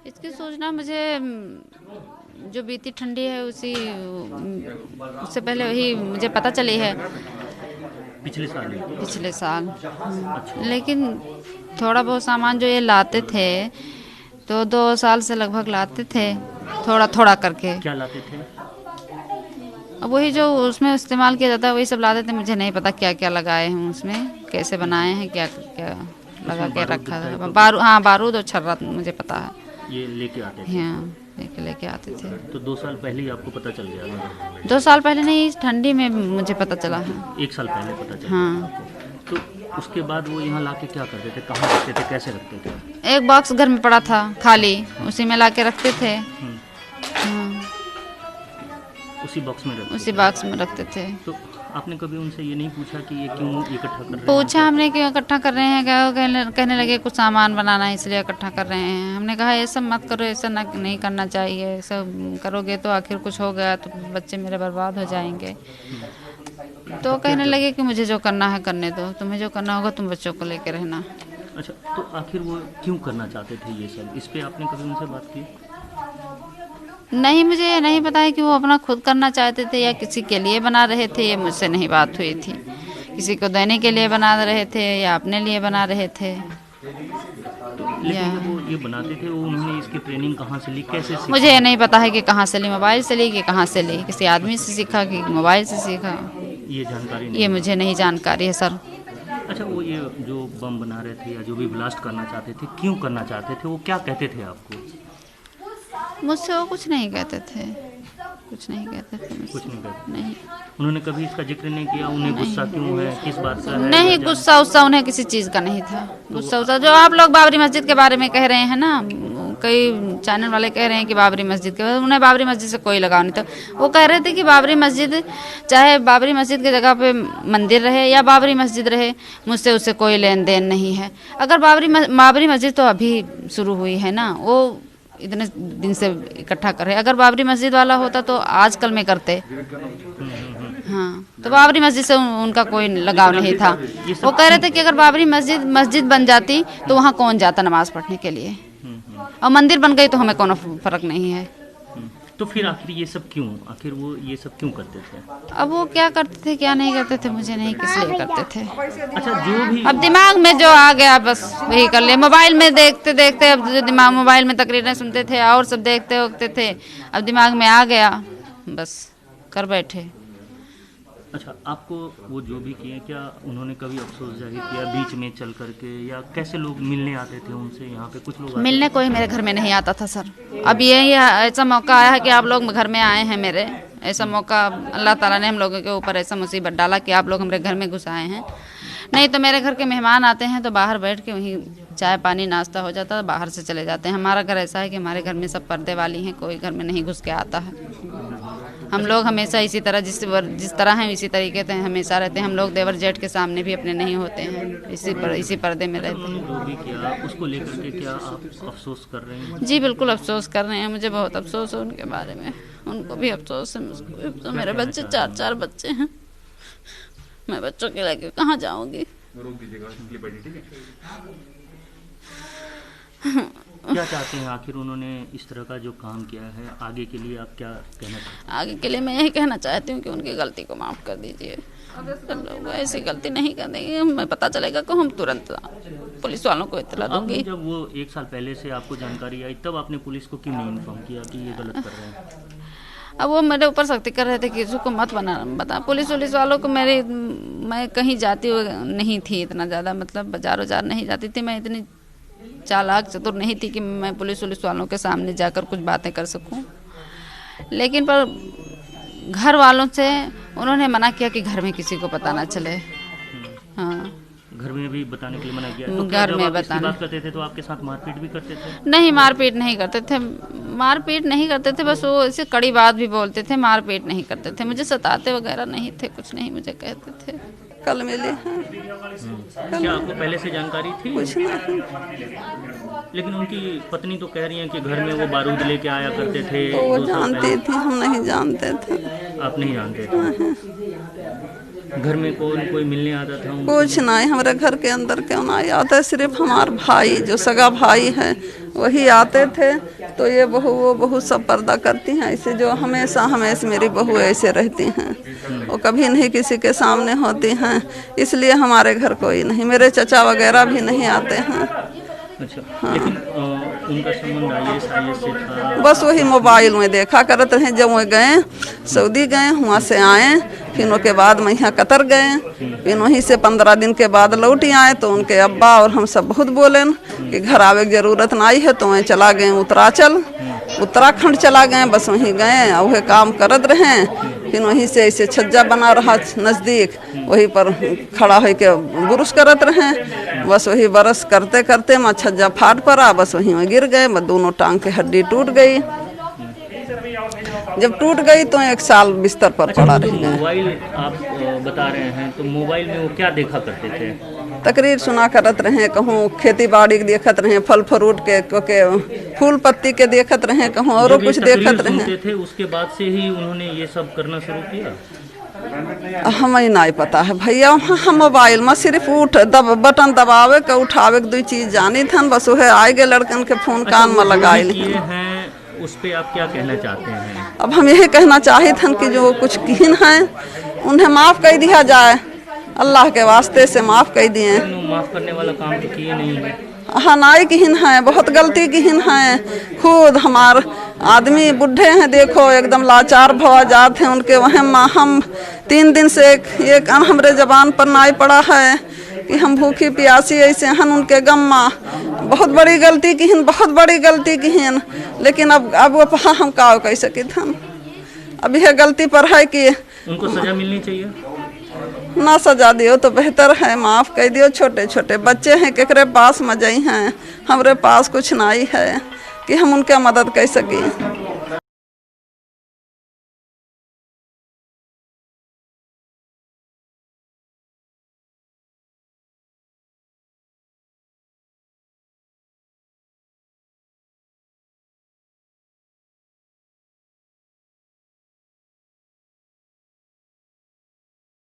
इसकी सूचना मुझे जो बीती ठंडी है उससे पहले वही मुझे पता चली है। पिछले साल ही? पिछले साल। अच्छा। लेकिन थोड़ा बहुत सामान जो ये लाते थे तो 2 साल से लगभग लाते थे, थोड़ा थोड़ा करके। क्या लाते थे? अब वही जो उसमें इस्तेमाल किया जाता है वही सब लाते थे। मुझे नहीं पता क्या क्या लगाए हैं उसमें, कैसे बनाए हैं, क्या क्या लगा उसमें के बारूद रखा था। टाइप का बारूद, हाँ बारूद और छर्रा मुझे पता है। ये लेके आते थे? हाँ, लेके आते थे। तो 2 साल पहले ही आपको पता चल गया? 2 साल पहले नहीं, इस ठंडी में मुझे पता चला है। 1 साल पहले पता चल गया हाँ। आपको? तो उसके बाद वो यहाँ लाके क्या करते थे, कहाँ रखते थे, कैसे रखते थे? एक बॉक्स घर में पड़ा था खाली, उसी में ला के रखते थे। हाँ, उसी बॉक्स में रखते उसी थे? बॉक्स में रखते थे। तो आपने कभी उनसे ये नहीं पूछा कि ये क्यों इकट्ठा कर रहे हैं? पूछा हमने क्यों इकट्ठा कर रहे हैं, क्या कहने लगे कुछ सामान बनाना है इसलिए इकट्ठा कर रहे हैं। हमने कहा ये सब मत करो, ऐसा नहीं करना चाहिए, ऐसा करोगे तो आखिर कुछ हो गया तो बच्चे मेरे बर्बाद हो जाएंगे। तो कहने लगे कि मुझे जो करना है करने दो, तुम्हें जो करना होगा तुम बच्चों को लेके रहना। अच्छा, तो आखिर वो क्यों करना चाहते थे ये सब? इस पे आपने कभी उनसे बात की? नहीं, मुझे ये नहीं पता है कि वो अपना खुद करना चाहते थे या किसी के लिए बना रहे थे, ये मुझसे नहीं बात हुई थी। किसी को देने के लिए बना रहे थे या अपने लिए बना रहे थे। लेकिन जब वो ये बनाते थे, वो उन्होंने इसकी ट्रेनिंग कहाँ से ली, कैसे सीखा? मुझे ये नहीं पता है कि कहाँ से ली, मोबाइल से ली कि कहाँ से ली, किसी आदमी से सीखा कि मोबाइल से सीखा, ये जानकारी नहीं? ये मुझे नहीं जानकारी है सर। अच्छा, वो ये जो बम बना रहे थे या जो भी ब्लास्ट करना चाहते थे, क्यों करना चाहते थे, वो क्या कहते थे आपको? मुझसे वो कुछ नहीं कहते थे, कुछ नहीं कहते थे मुझसे। कुछ नहीं कहते? नहीं। उन्होंने कभी इसका जिक्र नहीं किया? उन्हें गुस्सा क्यों है, किस बात का है? नहीं, गुस्सा उस्सा उन्हें किसी चीज़ का नहीं था। गुस्सा उस्सा जो आप लोग बाबरी मस्जिद के बारे में कह रहे हैं ना, कई चैनल वाले कह रहे हैं कि बाबरी मस्जिद के, उन्हें बाबरी मस्जिद से कोई लगाव नहीं था। वो कह रहे थे कि बाबरी मस्जिद, चाहे बाबरी मस्जिद की जगह पे मंदिर रहे या बाबरी मस्जिद रहे, मुझसे उससे कोई लेन देन नहीं है। अगर बाबरी मस्जिद तो अभी शुरू हुई है ना, वो इतने दिन से इकट्ठा कर रहे। अगर बाबरी मस्जिद वाला होता तो आजकल में करते। हाँ, तो बाबरी मस्जिद से उनका कोई लगाव नहीं था। वो कह रहे थे कि अगर बाबरी मस्जिद बन जाती तो वहाँ कौन जाता नमाज पढ़ने के लिए, और मंदिर बन गई तो हमें कोनो फर्क नहीं है। तो फिर आखिर ये सब क्यों, आखिर वो ये सब क्यों करते थे? अब वो क्या करते थे क्या नहीं करते थे मुझे नहीं, किस लिए करते थे। अच्छा, जो भी अब दिमाग में जो आ गया बस वही कर ले। मोबाइल में देखते देखते, अब जो दिमाग मोबाइल में तकरीरें सुनते थे और सब देखते होते थे, अब दिमाग में आ गया बस कर बैठे। अच्छा, आपको वो जो भी किए, क्या उन्होंने कभी अफसोस जाहिर किया बीच में चल करके, या कैसे लोग मिलने आते थे उनसे? यहाँ पे कुछ लोग मिलने कोई मेरे घर में नहीं आता था सर। अब ये ऐसा मौका आया है कि आप लोग घर में आए हैं मेरे, ऐसा मौका अल्लाह ताला ने हम लोगों के ऊपर ऐसा मुसीबत डाला कि आप लोग हमारे घर में घुस आए हैं। नहीं तो मेरे घर के मेहमान आते हैं तो बाहर बैठ के वहीं चाय पानी नाश्ता हो जाता है, बाहर से चले जाते हैं। हमारा घर ऐसा है कि हमारे घर में सब पर्दे वाली हैं, कोई घर में नहीं घुस के आता है। हम लोग हमेशा इसी तरह जिस तरह हैं इसी तरीके से हमेशा रहते हैं। हम लोग देवर जेठ के सामने भी अपने नहीं होते हैं, इसी पर्दे में रहते हैं। जो भी किया उसको लेकर के क्या आप अफसोस कर रहे हैं? जी बिल्कुल अफसोस कर रहे हैं, मुझे बहुत अफसोस है उनके बारे में। उनको भी अफसोस है, मुझको भी। तो मेरे बच्चे 4 बच्चे हैं, मैं बच्चों के लेके कहाँ जाऊँगी। क्या चाहते हैं आखिर उन्होंने इस तरह का जो काम किया है, आगे के लिए आप क्या कहना चाहते हैं? आगे के लिए मैं यही कहना चाहती हूँ कि उनकी गलती को माफ़ कर दीजिए। हम लोग ऐसी गलती नहीं कर देंगे, हमें पता चलेगा कि हम तुरंत पुलिस वालों को इत्तला दूंगी। जब वो 1 साल पहले से आपको जानकारी आई तब आपने पुलिस को क्यों नहीं इन्फॉर्म किया कि ये गलत कर रहे हैं? अब वो मेरे ऊपर सख्ती कर रहे थे कि इसको मत बता। पुलिस वालों को मैं कहीं जाती नहीं थी इतना ज़्यादा, मतलब बाजार वजार नहीं जाती थी। मैं इतनी चालाक चतुर नहीं थी कि मैं पुलिस वालों के सामने जाकर कुछ बातें कर सकूं। लेकिन पर घर वालों से उन्होंने मना किया कि घर में किसी को पता ना चले। हाँ, घर में भी बताने के लिए मना किया? तो घर में आप इसकी बताने बात करते थे तो आपके साथ मारपीट भी करते थे? नहीं, मारपीट नहीं करते थे। मारपीट नहीं करते थे, बस वो ऐसे कड़ी बात भी बोलते थे, मारपीट नहीं करते थे। मुझे सताते वगैरह नहीं थे, कुछ नहीं मुझे कहते थे। कल मिले हैं। क्या आपको पहले से जानकारी थी? कुछ नहीं। लेकिन उनकी पत्नी तो कह रही हैं कि घर में वो बारूद लेके आया करते थे। तो वो 2 साल जानती थी, हम नहीं जानते थे। पहले आप नहीं जानते थे? घर में कोई मिलने आता था उनसे? कुछ नहीं, हमारे घर के अंदर क्यों नहीं आता है। सिर्फ हमारा भाई जो सगा भाई है वही आते थे। तो ये बहू वो बहू सब पर्दा करती हैं ऐसे, जो हमेशा हमेशा मेरी बहू ऐसे रहती हैं, वो कभी नहीं किसी के सामने होती हैं। इसलिए हमारे घर कोई नहीं, मेरे चचा वगैरह भी नहीं आते हैं। अच्छा, लेकिन उनका संबंध IAS से था? बस वही मोबाइल में देखा करते हैं। जब वो गए सऊदी गए, वहाँ से आए, फिर उसके बाद मैं यहाँ कतर गए, फिर वहीं से 15 दिन के बाद लौट आए। तो उनके अब्बा और हम सब बहुत बोलें कि घर आवे की जरूरत नहीं है। तो वहीं चला गए उत्तराखंड चला गए। बस वहीं गए और वही काम करत रहे। फिर वहीं से ऐसे छज्जा बना रहा नज़दीक, वहीं पर खड़ा हो के बुरुश करत रहे। बस वही बरस करते करते मैं छज्जा फाट पड़ा, बस वहीं में गिर गए। बस दोनों टांग की हड्डी टूट गई। जब टूट गई तो 1 साल बिस्तर पर पड़ा रह गए। मोबाइल आप बता रहे हैं, तो मोबाइल में वो क्या देखा करते थे? तकरीर सुना करत रहे, कहूँ खेती बाड़ी के देखत रहे, फल फ्रूट के फूल पत्ती के देखत रहे, कहूँ और कुछ देखत रहे थे। उसके बाद से ही उन्होंने ये सब करना शुरू किया? हमें नहीं पता है भैया। हम मोबाइल में सिर्फ बटन दबावे के उठावे के 2 चीज जानी थन। बस वह आए गए लड़कन के फोन कान में लगाए हैं। उस पे आप क्या कहना चाहते हैं? अब हम यही कहना चाहते थे कि जो कुछ किन हैं उन्हें माफ़ कर दिया जाए, अल्लाह के वास्ते से माफ़ कर दिए। माफ़ करने वाला काम तो किए नहीं है। हाँ नाई किन है, बहुत गलती किन है। खुद हमार आदमी बुढ़े हैं, देखो एकदम लाचार भवा जात हैं उनके। वहाँ हम 3 दिन से एक हमारे जबान पर नाई पड़ा है कि हम भूखी प्यासी ऐसे हैं उनके गम्मा। बहुत बड़ी गलती किन, बहुत बड़ी गलती किन। लेकिन अब वो हम का कह सके थे। अब यह गलती पर है कि उनको सजा मिलनी चाहिए। ना सजा दियो तो बेहतर है, माफ़ कर दियो। छोटे छोटे बच्चे हैं, केकरे पास मजाई हैं, हमारे पास कुछ नहीं है कि हम उनका मदद कर सकें।